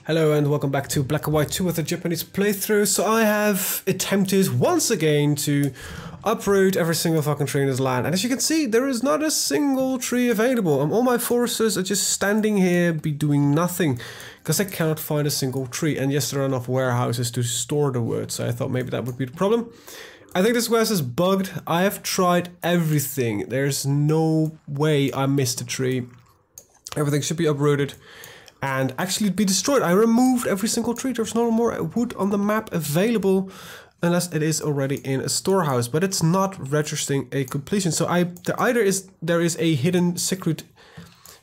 Hello and welcome back to Black and White 2 with a Japanese playthrough. So I have attempted once again to uproot every single fucking tree in this land. And as you can see, there is not a single tree available. All my forests are just standing here, be doing nothing. Because I cannot find a single tree. And yes, there are enough warehouses to store the wood. So I thought maybe that would be the problem. I think this quest is bugged. I have tried everything. There's no way I missed a tree. Everything should be uprooted and actually be destroyed. I removed every single tree. There's no more wood on the map available unless it is already in a storehouse, but it's not registering a completion. So there is a hidden secret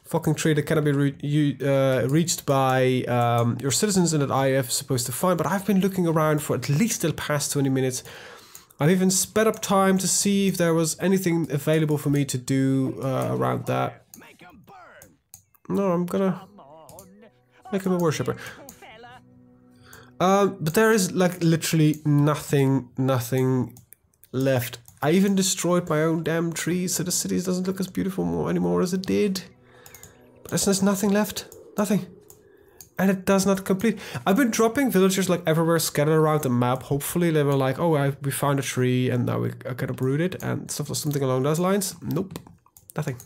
fucking tree that cannot be reached by your citizens and that I am supposed to find, but I've been looking around for at least the past 20 minutes. I've even sped up time to see if there was anything available for me to do around that. No, I'm gonna make him a worshipper. But there is like literally nothing left. I even destroyed my own damn trees, so the city doesn't look as beautiful anymore as it did. But there's nothing left. Nothing. And it does not complete. I've been dropping villagers like everywhere scattered around the map. Hopefully they were like, oh, we found a tree and now we can uproot it and something along those lines. Nope. Nothing.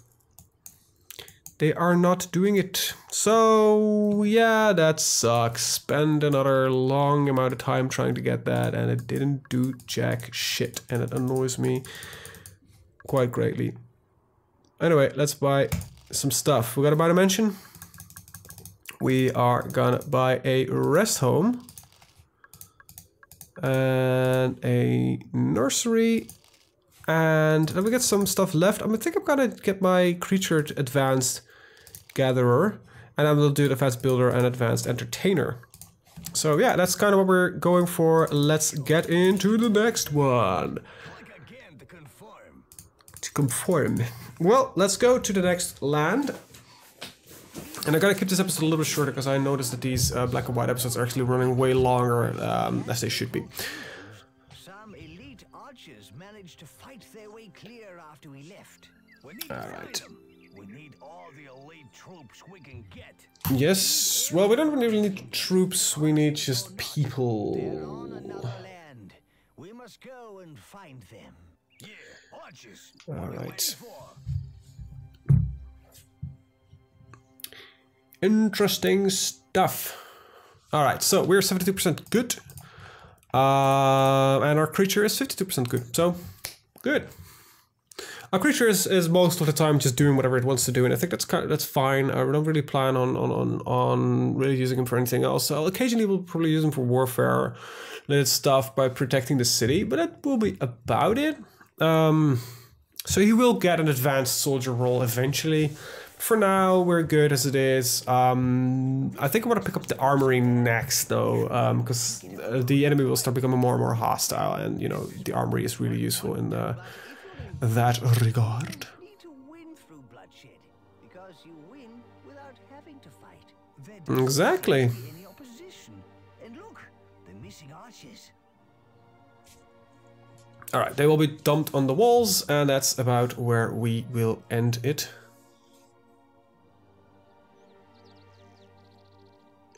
They are not doing it. So yeah, that sucks. Spend another long amount of time trying to get that and it didn't do jack shit. And it annoys me quite greatly. Anyway, let's buy some stuff. We gotta buy the mansion. We are gonna buy a rest home. And a nursery. And then we get some stuff left. I think I'm gonna get my creature advanced gatherer, and I will do the advanced builder and advanced entertainer. So yeah, that's kind of what we're going for. Let's get into the next one. To conform. Well, let's go to the next land. And I gotta keep this episode a little bit shorter because I noticed that these black and white episodes are actually running way longer as they should be. Some elite archers managed to fight their way clear after we left. Alright. We need all the elite troops we can get. Yes, well, we don't really need troops, we need just people. They're on another land. We must go and find them. Yeah, archers. Alright. Interesting stuff. Alright, so we're 72% good. And our creature is 52% good, so good. Our creature is most of the time just doing whatever it wants to do, and I think that's fine. I don't really plan on really using him for anything else. So occasionally we'll probably use him for warfare related stuff by protecting the city, but that will be about it. So he will get an advanced soldier role eventually. For now, we're good as it is. I think I want to pick up the armory next, though, because the enemy will start becoming more and more hostile, and you know the armory is really useful in that regard. You need to win through bloodshed because you win without having to fight. Exactly. Any opposition, and look, the missing archers. All right, they will be dumped on the walls, and that's about where we will end it.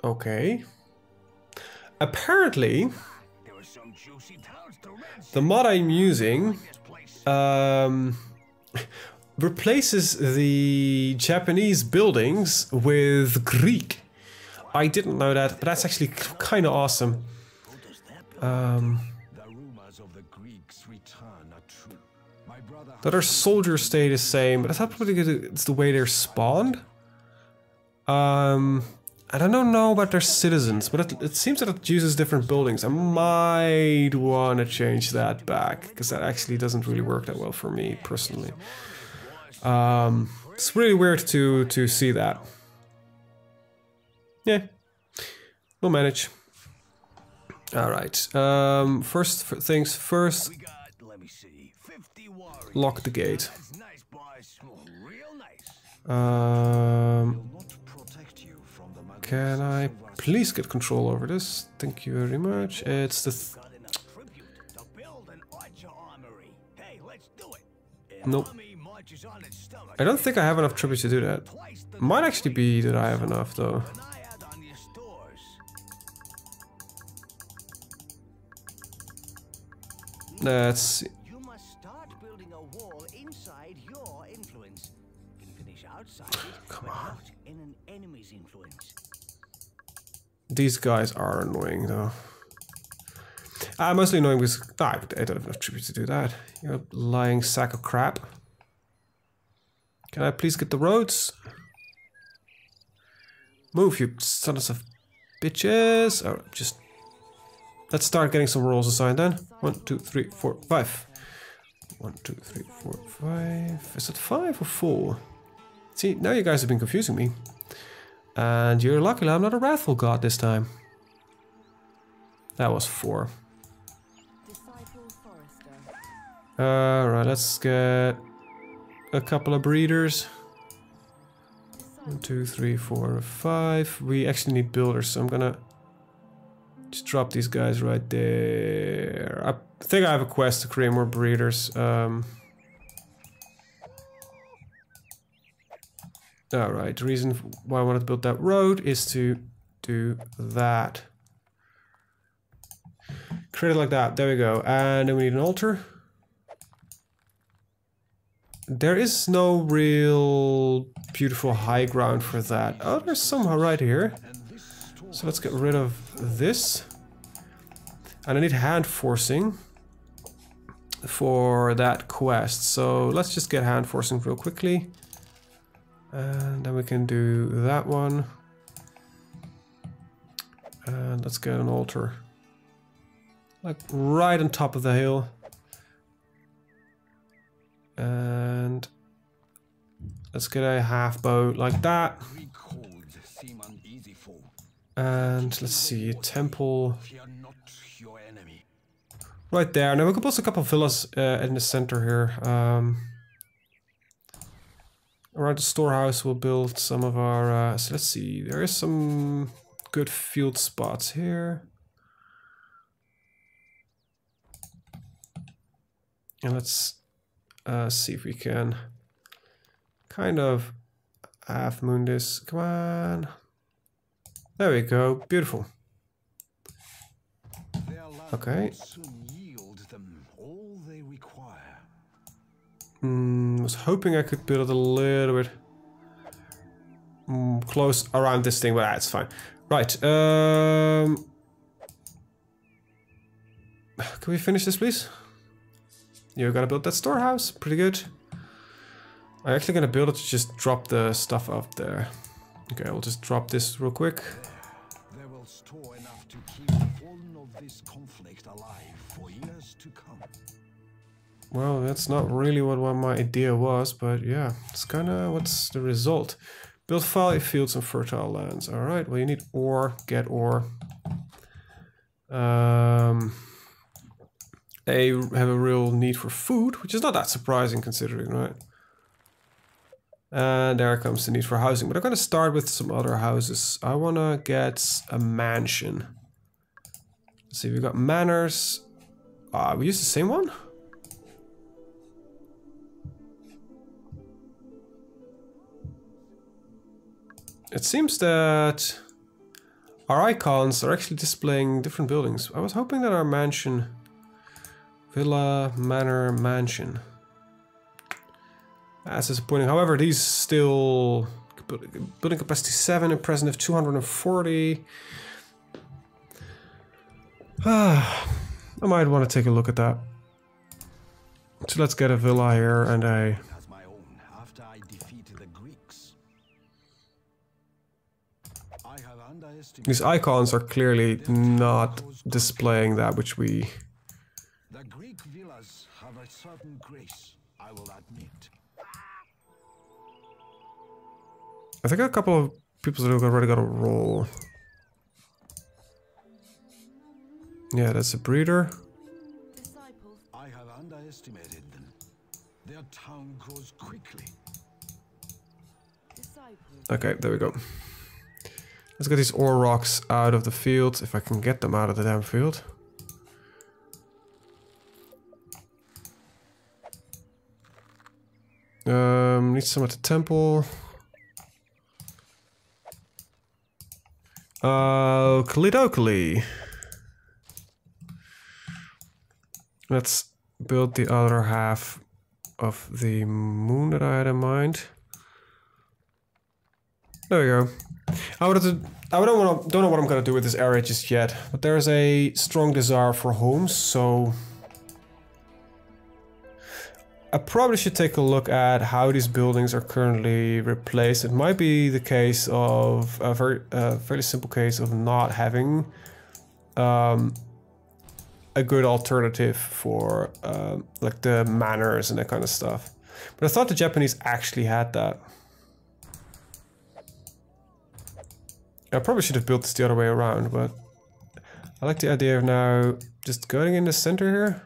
Okay. Apparently, the mod I'm using replaces the Japanese buildings with Greek. I didn't know that, but that's actually kind of awesome. The other soldiers stay the same, but that's probably it's the way they're spawned. I don't know about their citizens, but it seems that it uses different buildings. I might want to change that back, because that actually doesn't really work that well for me, personally. It's really weird to see that. Yeah, we'll manage. Alright, first things first, lock the gate. Can I please get control over this? Thank you very much. It's the... Nope. I don't think I have enough tributes to do that. Might actually be that I have enough, though. Let's see. You must start building a wall inside your influence. You can finish outside it, but not in an enemy's influence. These guys are annoying though. Mostly annoying because I don't have enough tribute to do that. You're a lying sack of crap. Can I please get the roads? Move, you sons of bitches. Oh, just let's start getting some rolls assigned then. 1, 2, 3, 4, 5. 1, 2, 3, 4, 5. Is it 5 or 4? See, now you guys have been confusing me. And you're lucky I'm not a wrathful god this time. That was 4. Alright, let's get a couple of breeders. 1, 2, 3, 4, 5. We actually need builders, so I'm gonna just drop these guys right there. I think I have a quest to create more breeders. Alright, the reason why I wanted to build that road is to do that. Create it like that, there we go. And then we need an altar. There is no real beautiful high ground for that. Oh, there's some right here. So let's get rid of this. And I need hand forcing for that quest. So let's just get hand forcing real quickly. And then we can do that one. And let's get an altar. Like right on top of the hill. And let's get a half bow like that. And let's see, a temple right there. Now we can put a couple of villas in the center here. Around the storehouse we'll build some of our... so let's see, there is some good field spots here. And let's see if we can kind of half moon this. Come on. There we go. Beautiful. Okay. I was hoping I could build a little bit close around this thing, but that's fine. Right. Can we finish this, please? You're gonna build that storehouse. Pretty good. I'm actually gonna build it to just drop the stuff up there. Okay, we'll just drop this real quick. They will store enough to keep the fallen of this conflict alive for years to come. Well, that's not really what my idea was, but yeah, it's kinda what's the result. Build 5 fields and fertile lands. Alright, well you need ore, get ore. They have a real need for food, which is not that surprising considering, right? And there comes the need for housing, but I'm gonna start with some other houses. I wanna get a mansion. Let's see, we got manors. We use the same one? It seems that our icons are actually displaying different buildings. I was hoping that our mansion... Villa, manor, mansion. That's disappointing. However, these still... Building capacity 7, impressive of 240. I might want to take a look at that. So let's get a villa here and a... These icons are clearly not displaying that which we... The Greek villas have a certain grace, I will admit. I think a couple of people that have already got a roll. Yeah, that's a breeder. I have underestimated them. Their town grows quickly. Okay, there we go. Let's get these ore rocks out of the field, if I can get them out of the damn field. Need some at the temple. Kalidokali. Let's build the other half of the moon that I had in mind. There we go. don't know what I'm gonna do with this area just yet, but there's a strong desire for homes, so I probably should take a look at how these buildings are currently replaced. It might be the case of a fairly simple case of not having a good alternative for like the manors and that kind of stuff. But I thought the Japanese actually had that. I probably should have built this the other way around, but I like the idea of now just going in the center here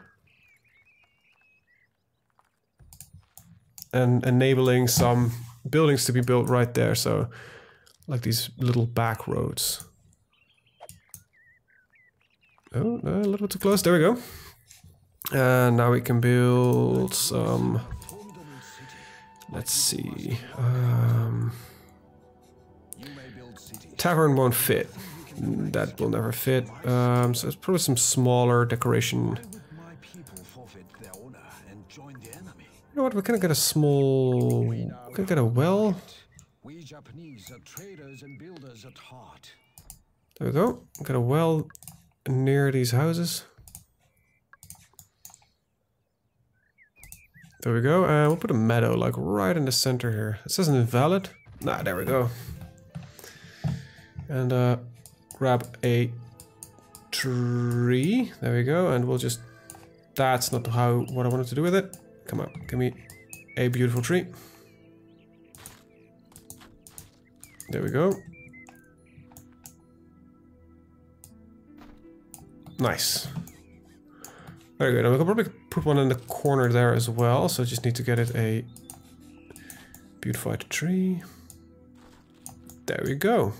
and enabling some buildings to be built right there. So like these little back roads. Oh, no, a little bit too close. There we go. And now we can build some. Let's see. Tavern won't fit. That will never fit. So it's probably some smaller decoration. You know what? We're gonna get a small. We're gonna get a well. We Japanese are traders and builders at heart. There we go. Got a well near these houses. There we go. We'll put a meadow like right in the center here. It says invalid. Nah, there we go. And grab a tree. There we go. And we'll just. That's not what I wanted to do with it. Come on, give me a beautiful tree. There we go. Nice. Very good. And we can probably put one in the corner there as well. So I just need to get it a beautified tree. There we go.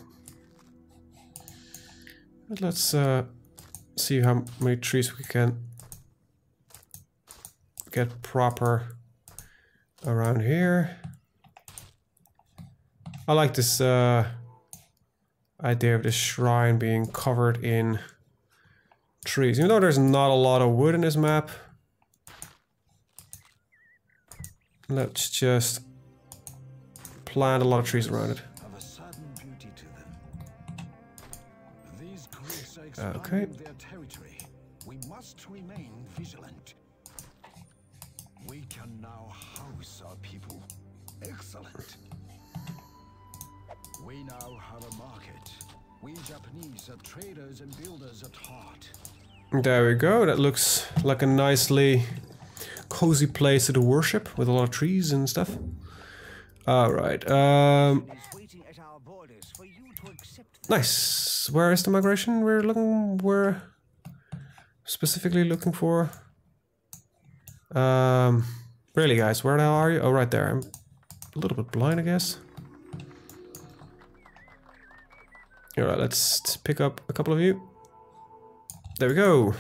And let's see how many trees we can get proper around here. I like this idea of this shrine being covered in trees. Even though there's not a lot of wood in this map, let's just plant a lot of trees around it. Okay. We must remain vigilant. We can now house our people. Excellent. We now have a market. We Japanese are traders and builders at heart. There we go. That looks like a nicely cozy place to do worship with a lot of trees and stuff. All right. Nice. Where is the migration we're specifically looking for? Really, guys, where the hell are you? Oh, right there. I'm a little bit blind, I guess. All right, let's pick up a couple of you. There we go.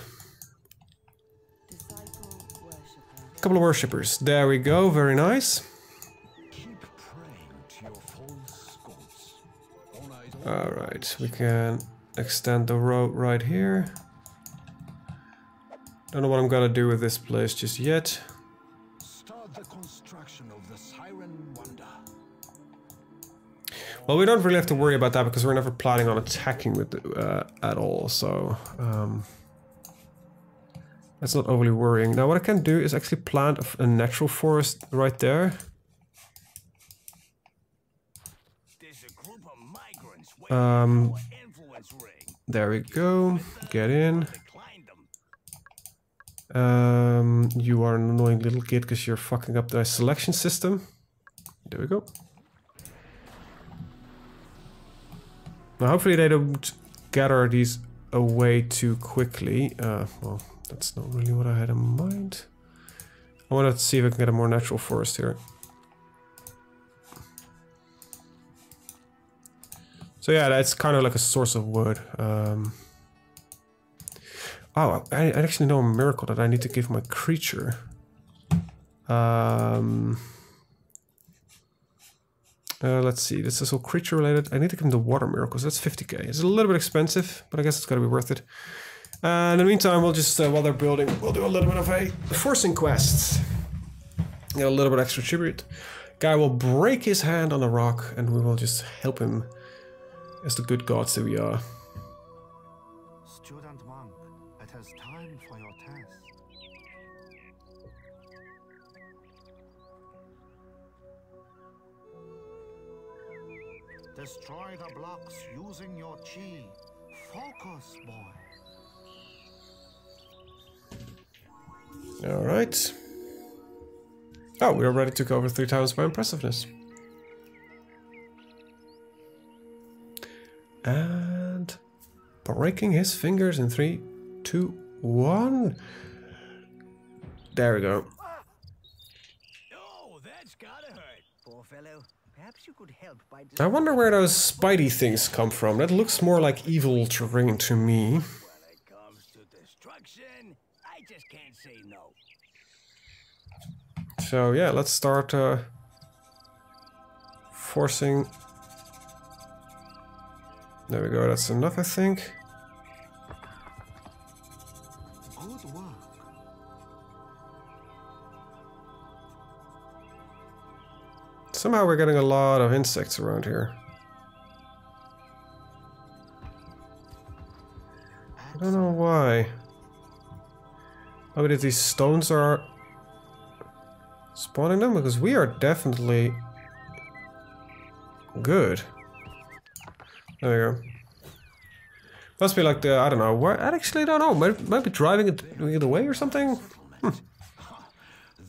A couple of worshippers. There we go. Very nice. All right, we can extend the road right here. Don't know what I'm gonna do with this place just yet. Start the construction of the Siren Wonder. Well, we don't really have to worry about that because we're never planning on attacking with at all, so that's not overly worrying. Now, what I can do is actually plant a natural forest right there. There we go. Get in. You are an annoying little kid because you're fucking up the selection system. There we go. Now, hopefully they don't gather these away too quickly. Well, that's not really what I had in mind. I want to see if I can get a more natural forest here. So yeah, that's kind of like a source of wood. Oh, I actually know a miracle that I need to give my creature. Let's see, this is all creature related. I need to give him the water miracles. That's 50k. It's a little bit expensive, but I guess it's gotta be worth it. In the meantime, we'll just, while they're building, we'll do a little bit of a forcing quest. Get a little bit extra tribute. Guy will break his hand on a rock, and we will just help him as the good gods that we are. Student monk, it is time for your test. Destroy the blocks using your chi. Focus, boy. Alright. Oh, we already took over 3 times by impressiveness. And breaking his fingers in 3, 2, 1. There we go. Oh, that's gotta hurt. Poor fellow. Perhaps you could help by... I wonder where those spidey things come from. That looks more like evil terrain to me. When it comes to destruction, I just can't say no. So yeah, let's start forcing. There we go, that's enough, I think. Good work. Somehow we're getting a lot of insects around here. I don't know why. Maybe these stones are spawning them, because we are definitely good. There we go. Must be like the, I don't know, what? I actually don't know. Might be driving it away or something?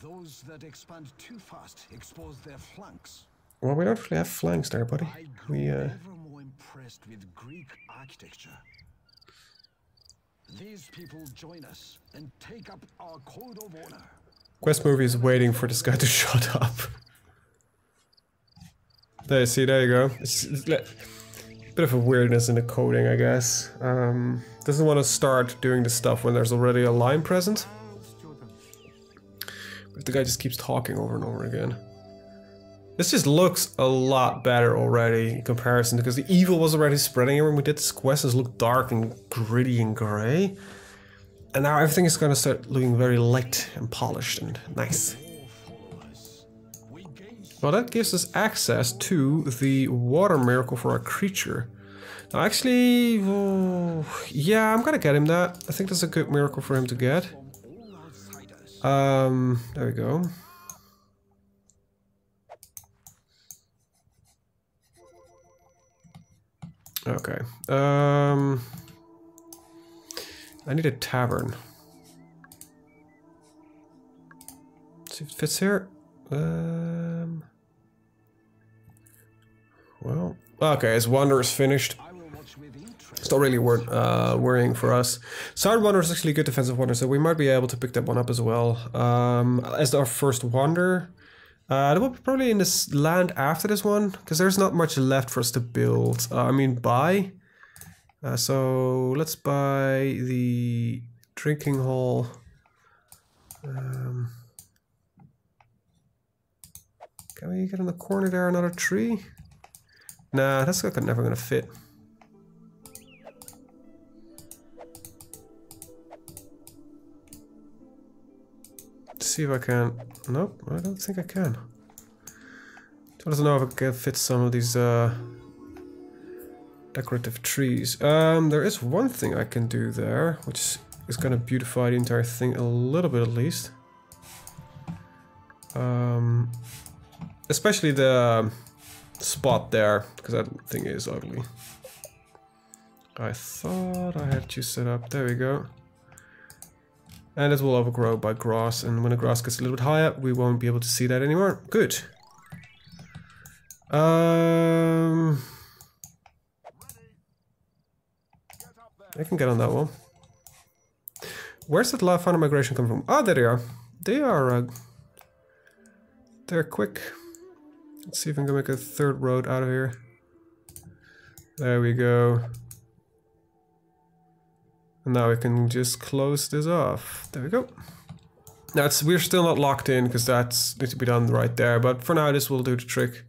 Those that expand too fast expose their flanks. Well, we don't really have flanks there, buddy. I grew ever more impressed with Greek architecture. These people join us and take up our code of honor. Quest movie is waiting for this guy to shut up. There, see, there you go. It's a bit of a weirdness in the coding, I guess. Doesn't want to start doing this stuff when there's already a line present. But the guy just keeps talking over and over again. This just looks a lot better already in comparison, because the evil was already spreading here when we did this quest. It looked dark and gritty and grey. And now everything is going to start looking very light and polished and nice. Well, that gives us access to the water miracle for our creature. Now, actually, oh, yeah, I'm going to get him that. I think that's a good miracle for him to get. There we go. Okay. I need a tavern. Let's see if it fits here. Well, okay, his wonder is finished. It's not really worrying for us. Silent Wonder is actually a good defensive wonder, so we might be able to pick that one up as well. As our first wonder. That will be probably in this land after this one, because there's not much left for us to build. I mean, buy. So let's buy the drinking hall. Can we get in the corner there another tree? Nah, that's never gonna fit. Let's see if I can. Nope, I don't think I can. I don't know if I can fit some of these decorative trees. There is one thing I can do there, which is gonna beautify the entire thing a little bit at least. Especially the spot there, because that thing is ugly. I thought I had you set up. There we go. And it will overgrow by grass, and when the grass gets a little bit higher, we won't be able to see that anymore. Good. I can get on that one. Where's that fauna migration come from? Oh, there they are. They are. They're quick. Let's see if I can make a third road out of here. There we go. And now we can just close this off. There we go. Now we're still not locked in because that needs to be done right there. But for now, this will do the trick.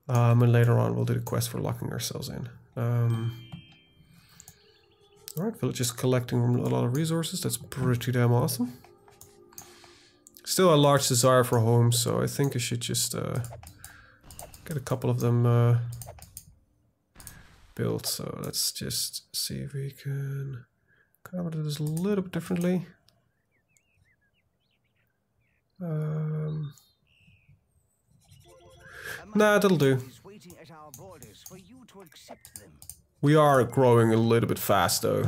And later on, we'll do the quest for locking ourselves in. Alright, village is collecting a lot of resources. That's pretty damn awesome. Still a large desire for homes, so I think I should just get a couple of them built. So let's just see if we can kind of do this a little bit differently. Nah, that'll do. We are growing a little bit fast though.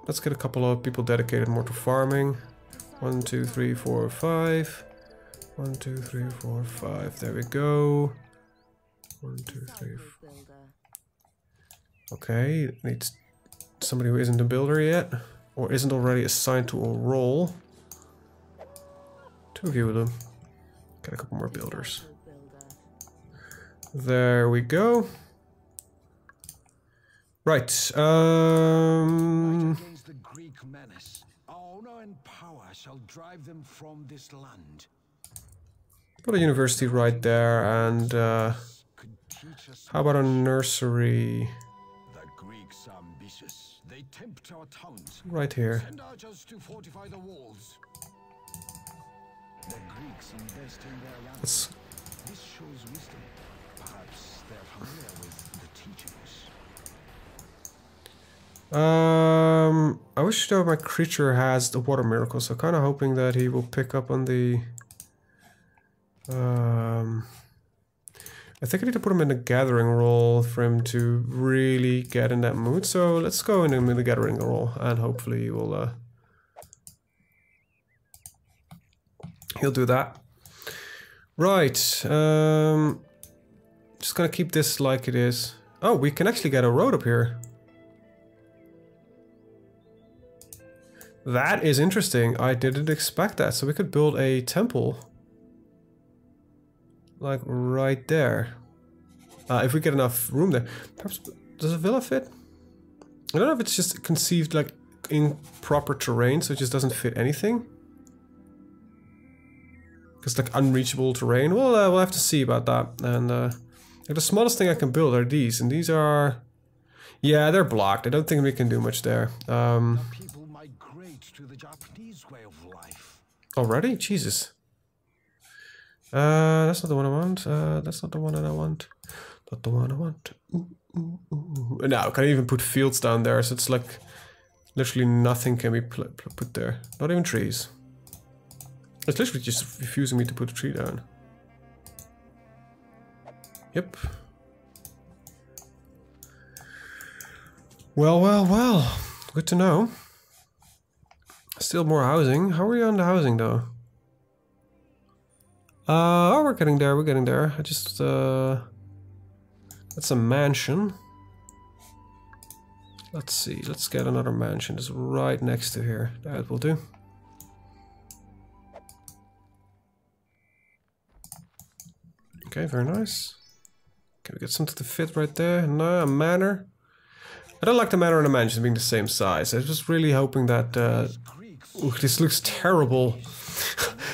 Let's get a couple of people dedicated more to farming. 1, 2, 3, 4, 5. 1, 2, 3, 4, 5. There we go. 1, 2, 3, 4. Okay, needs somebody who isn't a builder yet, or isn't already assigned to a role. 2 of you of them. Get a couple more builders. There we go. Right. Against the Greek menace, our honor and power shall drive them from this land. Put a university right there, and how about a nursery? The Greeks are ambitious. They tempt our towns. Right here. Send archers to fortify the walls. The Greeks invest in their land. This shows wisdom. Perhaps they're familiar with the teachings. I wish though my creature has the water miracle, so kind of hoping that he will pick up on the. I think I need to put him in a gathering role for him to really get in that mood. So let's go in the gathering role, and hopefully he will. He'll do that. Right. Just gonna keep this like it is. Oh, we can actually get a road up here. That is interesting. I didn't expect that. So we could build a temple. Like right there. If we get enough room there. Perhaps, does a villa fit? I don't know if it's just conceived like in proper terrain, so it just doesn't fit anything. It's like unreachable terrain. Well, we'll have to see about that. And the smallest thing I can build are these, and these are, yeah, they're blocked. I don't think we can do much there. People migrate to the Japanese way of life. Already? Jesus. That's not the one I want. That's not the one that I want. Not the one I want. Now, can I even put fields down there? So it's like literally nothing can be put there. Not even trees. It's literally just refusing me to put a tree down. Yep. Well, well, well. Good to know. Still more housing. How are we on the housing though? Oh, we're getting there, we're getting there. I just, that's a mansion. Let's see, let's get another mansion. It's right next to here. That will do. Okay, very nice. Can we get something to fit right there? No, a manor. I don't like the manor and the mansion being the same size. I was just really hoping that, ooh, this looks terrible.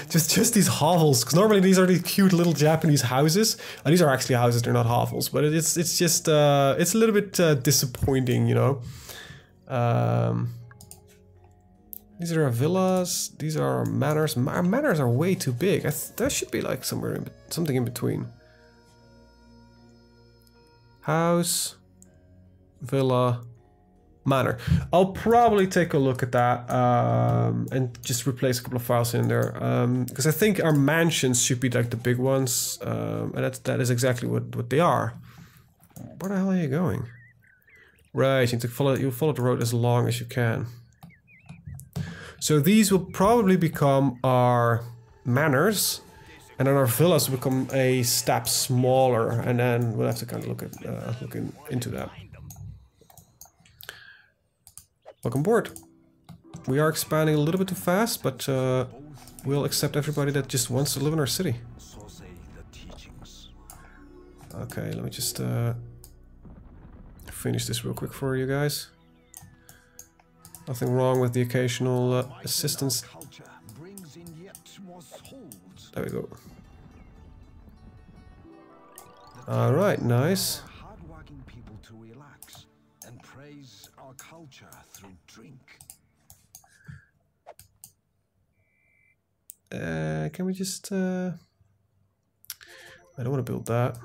just these hovels, because normally these are the cute little Japanese houses, and these are actually houses, they're not hovels, but it's just it's a little bit disappointing, you know. These are our villas, these are our manors. Our manors are way too big. There should be like somewhere something in between. House, villa, manor. I'll probably take a look at that and just replace a couple of files in there, because I think our mansions should be like the big ones, and that is exactly what they are. Where the hell are you going? Right, you need to follow the road as long as you can. So these will probably become our manors, and then our villas will become a step smaller, and then we'll have to kind of look at into that. Welcome aboard. We are expanding a little bit too fast, but we'll accept everybody that just wants to live in our city. Okay, let me just finish this real quick for you guys. Nothing wrong with the occasional assistance. There we go. Alright, nice. culture through drink. Can we just... I don't want to build that.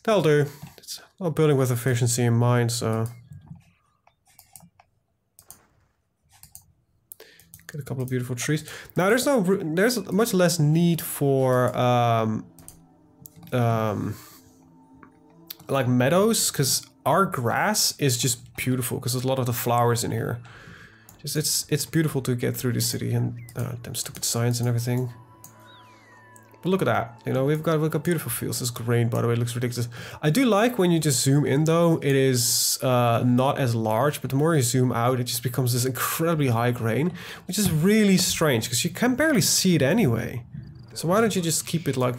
That'll do. It's not building with efficiency in mind, so... Get a couple of beautiful trees. Now there's much less need for like meadows, because our grass is just beautiful because there's a lot of the flowers in here. Just it's beautiful to get through the city, and damn stupid signs and everything. But look at that, you know, we've got beautiful fields. This grain, by the way, looks ridiculous. I do like when you just zoom in though, it is not as large, but the more you zoom out, it just becomes this incredibly high grain, which is really strange because you can barely see it anyway. So why don't you just keep it like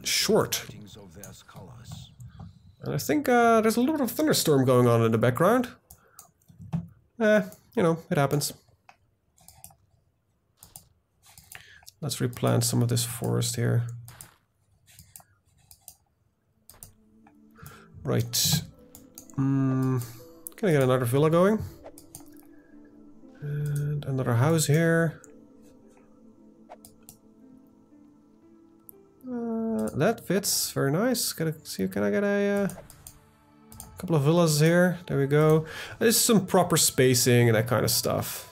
short? And I think there's a little bit of thunderstorm going on in the background. You know, it happens. Let's replant some of this forest here. Right. Can I get another villa going? And another house here. That fits. Very nice. Can I get a couple of villas here? There we go. There's some proper spacing and that kind of stuff.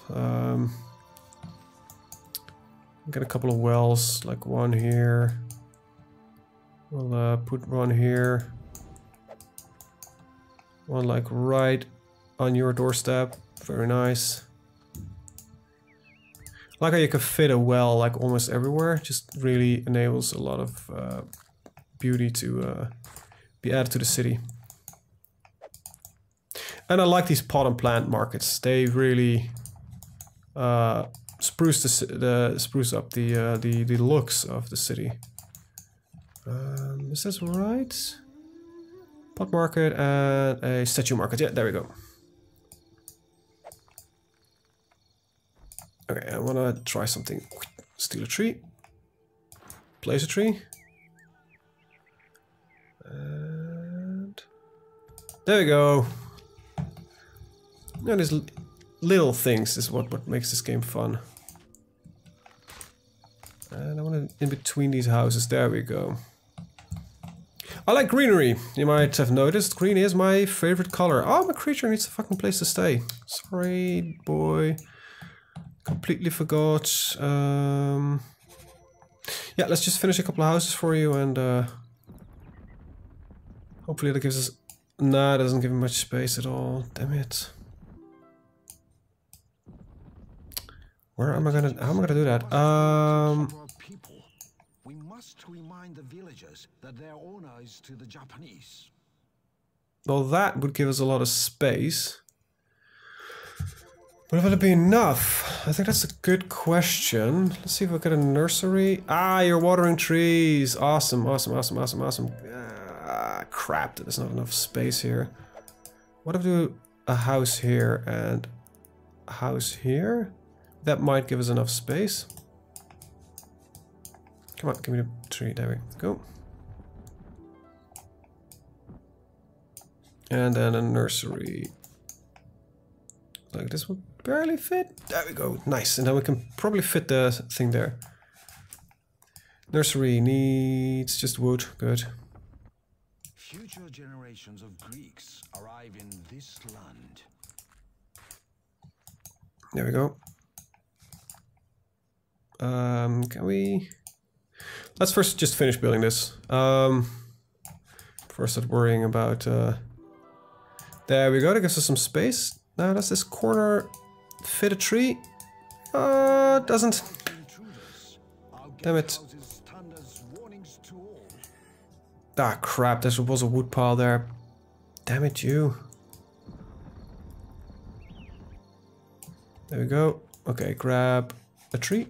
Get a couple of wells, like one here. We'll put one here. One like right on your doorstep. Very nice. Like how you can fit a well like almost everywhere. Just really enables a lot of beauty to be added to the city. And I like these pot and plant markets. They really spruce up the looks of the city. Is this right? Pot market and a statue market. Yeah, there we go. Okay, I wanna try something. Steal a tree. Place a tree. And there we go. Now these little things is what makes this game fun. And I want to in between these houses. There we go. I like greenery. You might have noticed green is my favorite color. Oh, my creature needs a fucking place to stay. Sorry, boy. Completely forgot. Yeah, let's just finish a couple of houses for you, and hopefully that gives us... Nah, it doesn't give me much space at all. Damn it. How am I gonna do that? We must remind the villagers that their owner is to the Japanese. Well, that would give us a lot of space. But will it be enough? I think that's a good question. Let's see if we get a nursery. Ah, you're watering trees. Awesome, awesome, awesome, awesome, awesome. Crap, there's not enough space here. What if we do a house here and a house here? That might give us enough space. Come on, give me the tree. There we go. And then a nursery. Like this would barely fit. There we go. Nice. And then we can probably fit the thing there. Nursery needs just wood. Good. Future generations of Greeks arrive in this land. There we go. Can we... Let's first just finish building this. Before I start worrying about... There we go, that gives us some space. Now does this corner fit a tree? It doesn't. Damn it. Ah, crap, there was a wood pile there. Damn it, you. There we go. Okay, grab a tree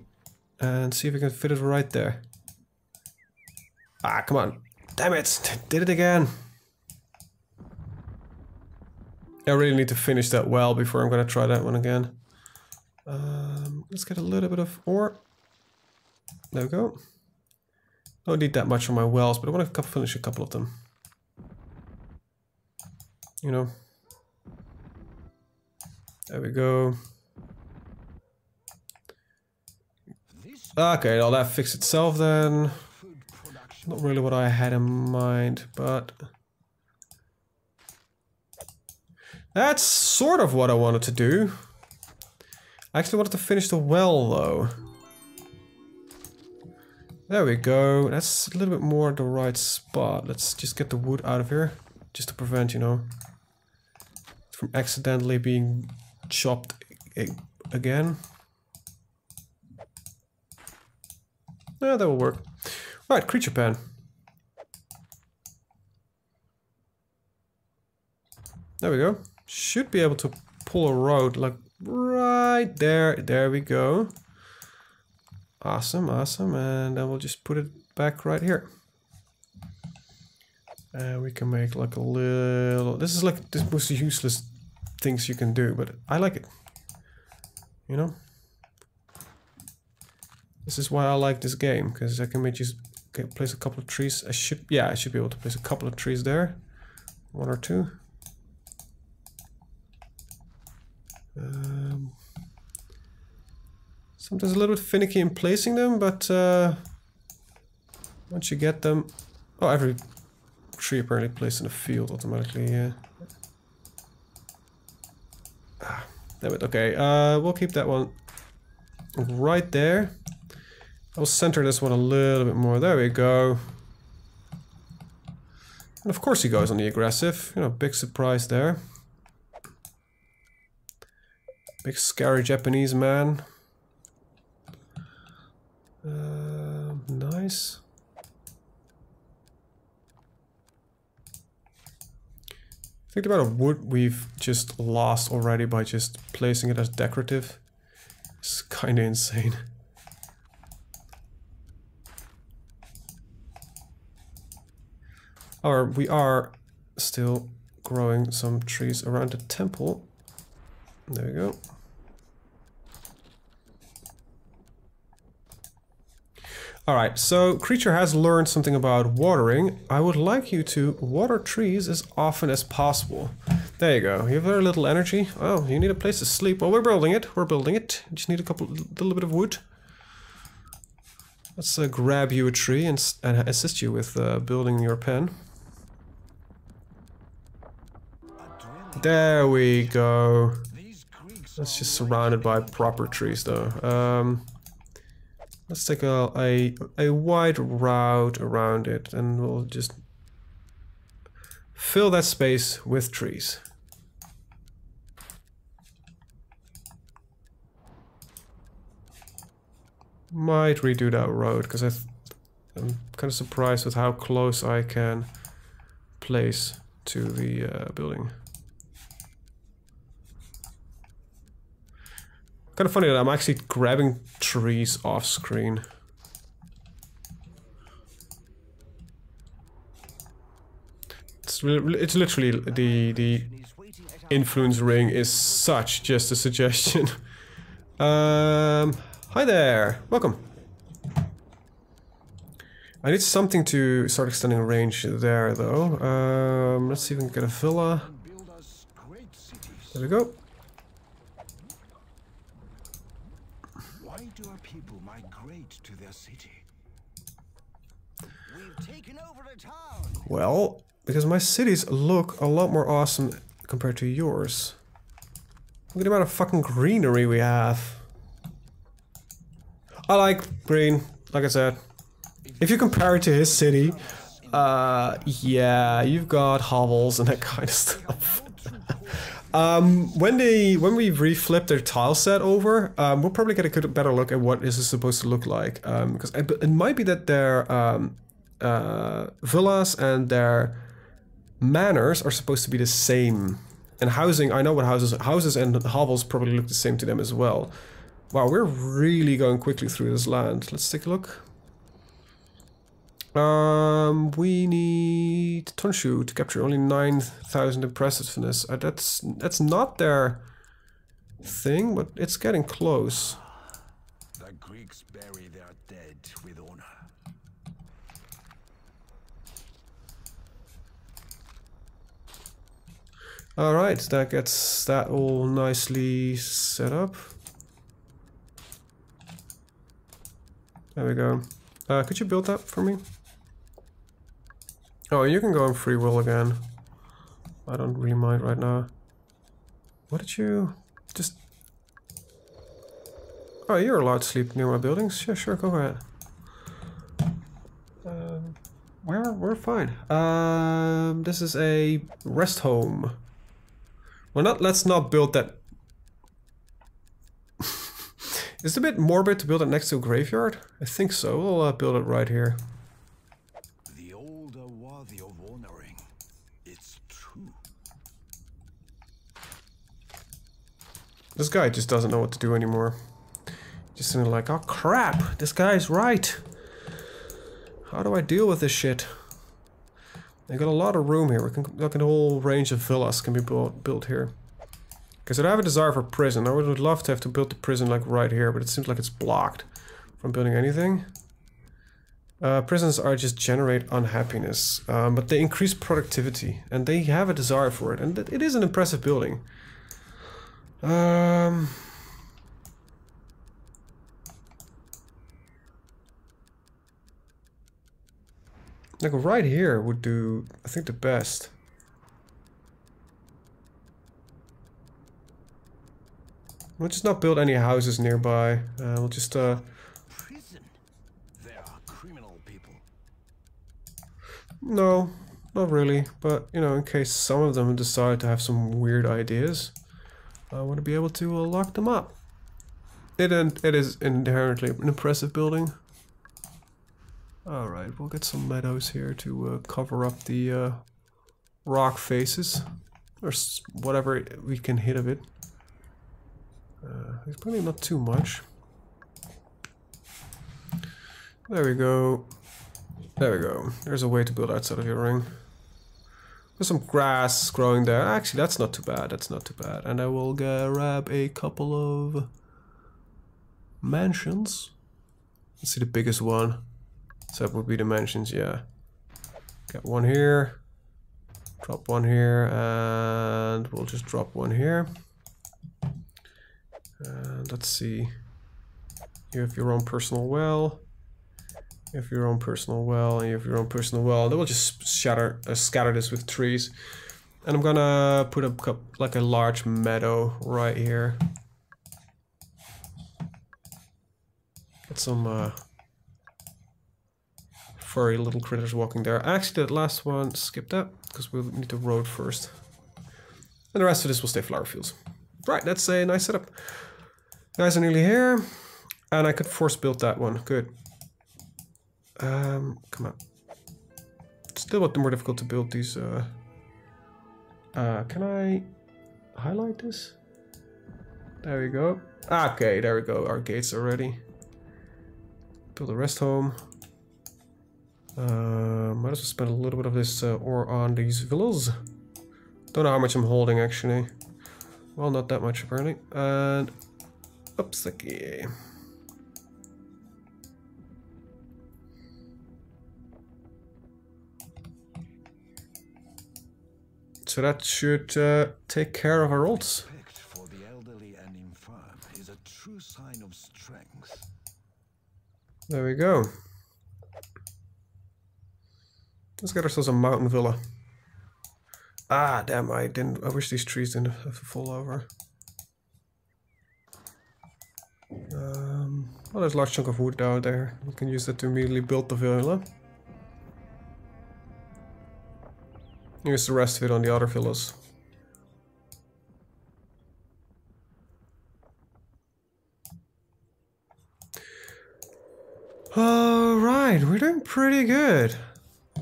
and see if we can fit it right there. Ah, come on. Damn it, did it again. I really need to finish that well before I'm gonna try that one again. Let's get a little bit of ore. There we go. Don't need that much for my wells, but I want to finish a couple of them. You know. There we go. Okay, well that fixed itself then. Not really what I had in mind, but... that's sort of what I wanted to do. I actually wanted to finish the well, though. There we go. That's a little bit more the right spot. Let's just get the wood out of here. Just to prevent, you know, from accidentally being chopped again. Yeah, that will work. Right, creature pen. There we go. Should be able to pull a road like right there. There we go. Awesome, awesome. And then we'll just put it back right here. And we can make like a little... this is like the most useless things you can do, but I like it. You know? This is why I like this game, because I can make just place a couple of trees. I should be able to place a couple of trees there. 1 or 2. Sometimes a little bit finicky in placing them, but once you get them... oh, every tree apparently placed in a field automatically, yeah. Damn it, okay. We'll keep that one right there. I'll center this one a little bit more. There we go. And of course he goes on the aggressive. You know, big surprise there. Big scary Japanese man. Nice. I think the amount of wood we've just lost already by just placing it as decorative is kinda insane. Or we are still growing some trees around the temple. There we go. Alright, so creature has learned something about watering. I would like you to water trees as often as possible. There you go. You have very little energy. Oh, you need a place to sleep. Well, we're building it. We're building it. You just need a little bit of wood. Let's grab you a tree and assist you with building your pen. There we go. That's just surrounded by proper trees, though. Let's take a wide route around it, and we'll just fill that space with trees. Might redo that road, because I'm kind of surprised with how close I can place to the building. Kind of funny that I'm actually grabbing trees off screen. It's literally the influence ring is such just a suggestion. Hi there, welcome. I need something to start extending range there, though. Let's see if we can get a villa. There we go. Do our people migrate to their city? We've taken over the town. Well, because my cities look a lot more awesome compared to yours. Look at the amount of fucking greenery we have. I like green, like I said. If you compare it to his city, yeah, you've got hovels and that kind of stuff. When we reflip their tile set over, we'll probably get a better look at what this is supposed to look like. Because it might be that their villas and their manors are supposed to be the same. And housing, I know what houses and hovels probably look the same to them as well. Wow, we're really going quickly through this land. Let's take a look. We need Tonshu to capture only 9,000 impressiveness. That's not their thing, but it's getting close. The Greeks bury their dead with honor. Alright, that gets that all nicely set up. There we go. Could you build that for me? Oh, you can go on free will again. I don't really mind right now. What did you... just... Oh, you're allowed to sleep near my buildings? Yeah, sure, go ahead. We're fine. This is a rest home. Well, let's not build that. Is it a bit morbid to build it next to a graveyard? I think so. We'll build it right here. The old are worthy of honoring. It's true. This guy just doesn't know what to do anymore. Just sitting like, oh crap, this guy's right. How do I deal with this shit? I got a lot of room here. We can look at a whole range of villas can be built here. Because I have a desire for prison. I would love to have to build the prison like right here, but it seems like it's blocked from building anything. Prisons are just generate unhappiness, but they increase productivity, and they have a desire for it, and it is an impressive building. Like right here would do, I think, the best. We'll just not build any houses nearby. We'll just Prison. There are criminal people. No, not really. But you know, in case some of them decide to have some weird ideas, I want to be able to lock them up. It is inherently an impressive building. Alright, we'll get some meadows here to cover up the rock faces. Or whatever we can hit of it. It's probably not too much. There we go. There we go. There's a way to build outside of your ring. There's some grass growing there. Actually, that's not too bad. That's not too bad. And I will grab a couple of mansions. Let's see the biggest one. So that would be the mansions, yeah. Got one here. Drop one here. And we'll just drop one here. And let's see. You have your own personal well. You have your own personal well, and you have your own personal well. Then we'll just scatter this with trees. And I'm gonna put like a large meadow right here. Get some furry little critters walking there. Actually, that last one, skip that, because we'll need the road first. And the rest of this will stay flower fields. Right, that's a nice setup. Guys are nearly here. And I could force build that one. Good. Come on. It's still a bit more difficult to build these. Can I highlight this? There we go. Okay, there we go. Our gates are ready. Build a rest home. Might as well spend a little bit of this ore on these villas. Don't know how much I'm holding actually. Well, not that much apparently. And oops, okay. So that should take care of our ults. Respect for the elderly and infirm is a true sign of strength. There we go. Let's get ourselves a mountain villa. Ah, damn! I wish these trees didn't have to fall over. Well, there's a large chunk of wood down there. We can use that to immediately build the villa. Use the rest of it on the other villas. Alright, we're doing pretty good.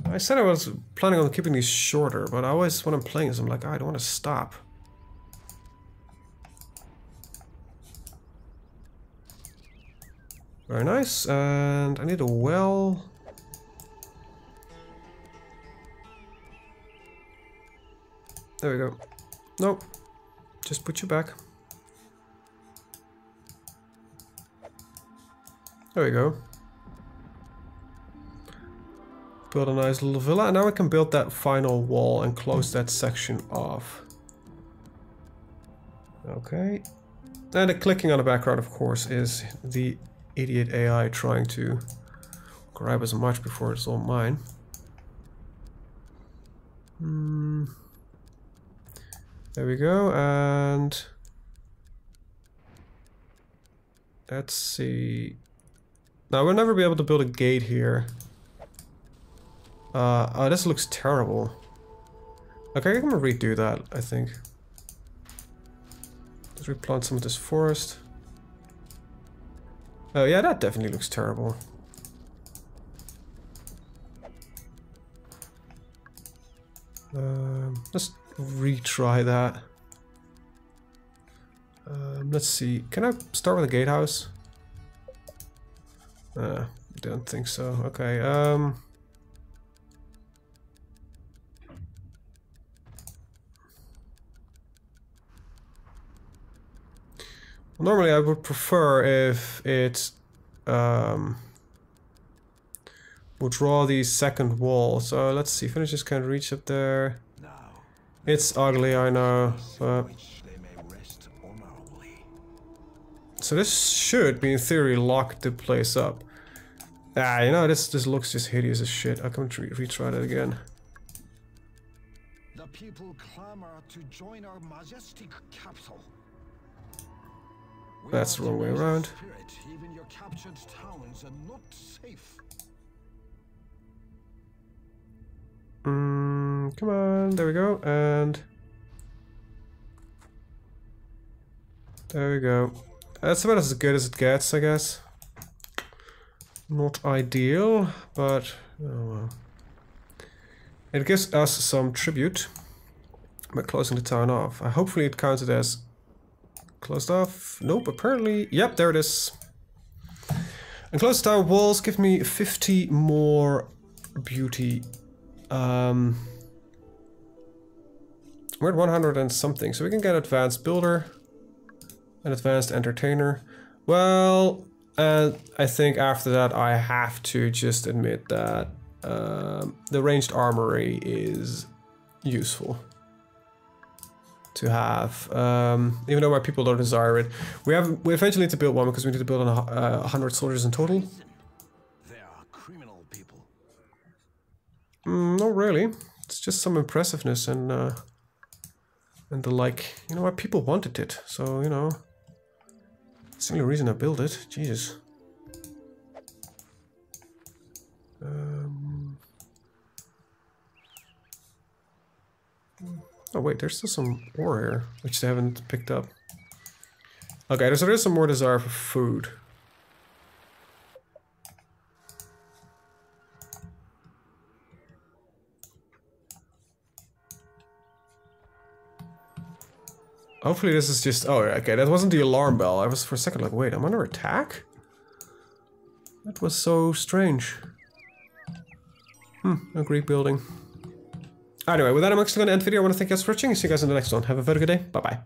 I said I was planning on keeping these shorter, but I always, when I'm playing this, I'm like, I don't want to stop. Very nice, and I need a well. There we go. Nope. Just put you back. There we go. Build a nice little villa, and now we can build that final wall and close that section off. Okay. And the clicking on the background, of course, is the idiot AI trying to grab as much before it's all mine. There we go, and let's see. Now we'll never be able to build a gate here. Oh, this looks terrible. Okay, I'm gonna redo that, I think. Let's replant some of this forest. Oh yeah, that definitely looks terrible. Let's retry that. Let's see. Can I start with a gatehouse? Don't think so. Okay. Normally, I would prefer if it would draw the second wall. So let's see. Finishers can't reach up there. It's ugly, I know, but so this should be in theory lock the place up. Ah, you know, this looks just hideous as shit. I'll come to retry that again. The people clamor to join our majestic capital. That's the wrong way around. Spirit, even your captured towns are not safe. Come on, there we go, and there we go. That's about as good as it gets, I guess. Not ideal, but oh well. It gives us some tribute by closing the town off. Hopefully it counted as closed off. Nope, apparently. Yep, there it is. And closed town walls give me 50 more beauty. We're at 100 and something, so we can get advanced builder and advanced entertainer. Well, and I think after that I have to just admit that the ranged armory is useful to have, even though my people don't desire it. We eventually need to build one because we need to build 100 soldiers in total. They are criminal people. Not really. It's just some impressiveness and the like. You know what? People wanted it, so you know. It's the only reason I built it. Jesus. Oh wait, there's still some ore here, which they haven't picked up. Okay, so there's some more desire for food. Hopefully this is just... Oh, okay, that wasn't the alarm bell. I was for a second like, wait, I'm under attack? That was so strange. A Greek building. Anyway, with that I'm actually going to end the video. I want to thank you guys for watching. See you guys in the next one. Have a very good day. Bye-bye.